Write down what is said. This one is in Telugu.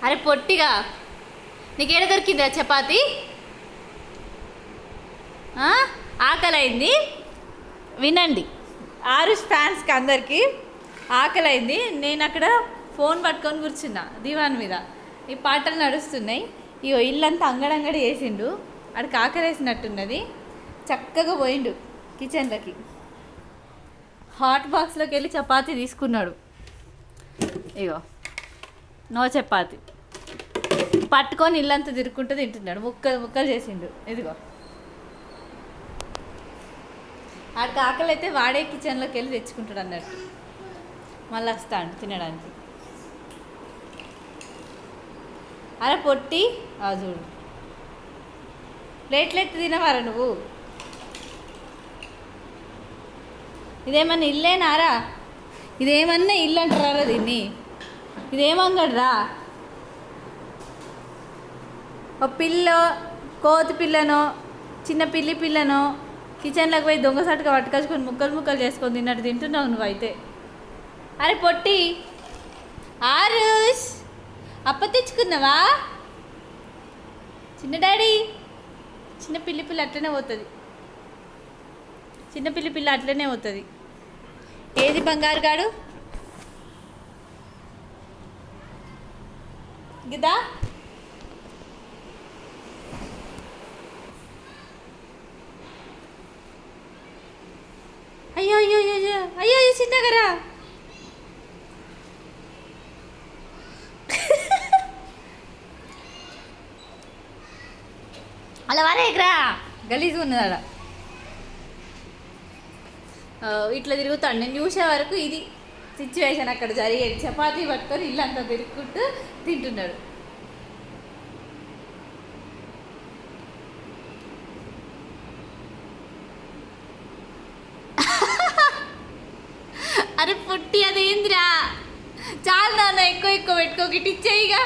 అరే పొట్టిగా నీకేడ దొరికిందా చపాతి? ఆకలి అయింది. వినండి ఆరుష్ ఫ్యాన్స్కి అందరికీ ఆకలి అయింది. నేను అక్కడ ఫోన్ పట్టుకొని కూర్చున్నా దివాన్ మీద. ఈ పాటలు నడుస్తున్నాయి. ఇగో ఇల్లంతా అంగడంగడి వేసిండు. ఆడికి ఆకలి వేసినట్టున్నది. చక్కగా పోయిండు కిచెన్లోకి. హాట్ బాక్స్లోకి వెళ్ళి చపాతీ తీసుకున్నాడు. ఇగో నో చపాతి పట్టుకొని ఇల్లంతా తిరుక్కుంటూ తింటున్నాడు. ముక్కలు ముక్కలు చేసిండు. ఇదిగో ఆడికి ఆకలి అయితే వాడే కిచెన్లోకి వెళ్ళి తెచ్చుకుంటాడు అన్నట్టు. మళ్ళీ వస్తాడు తినడానికి. అరే పొట్టి చూడు ప్లేట్లు ఎత్తి తినవారా నువ్వు? ఇదేమన్నా ఇల్లేనారా? ఇదేమన్నా ఇల్లు అంటారా దీన్ని? ఇదేమంగడరా? ఒక పిల్ల కోతి పిల్లనో చిన్న పిల్లి పిల్లనో కిచెన్లోకి పోయి దొంగసాటుగా పట్టుకొచ్చుకొని ముక్కలు ముక్కలు చేసుకొని తిన్నట్టు తింటున్నావు నువ్వైతే. అరే పొట్టి ఆరుష్ అప్ప తెచ్చుకున్నావా? చిన్న డాడీ చిన్న పిల్లి పిల్ల అట్లనే పోతుంది. చిన్న పిల్లి పిల్ల అట్లనే పోతుంది. ఏది బంగారు గాడు గిదా? అయ్యో అయ్యో అయ్యో అయ్యో చిన్నగరా. అలా వారేగ్రా గలీజ్గా ఉన్నదాడ. ఇట్లా తిరుగుతాడు. నేను చూసే వరకు ఇది సిచ్యువేషన్ అక్కడ జరిగేది. చపాతీ పట్టుకొని ఇల్లంతా తిరుగుకుంటూ తింటున్నాడు. అరే పుట్టి అదేంద్రా? చాలా నాన్న ఎక్కువ ఎక్కువ పెట్టుకోకి ఇచ్చేయిగా.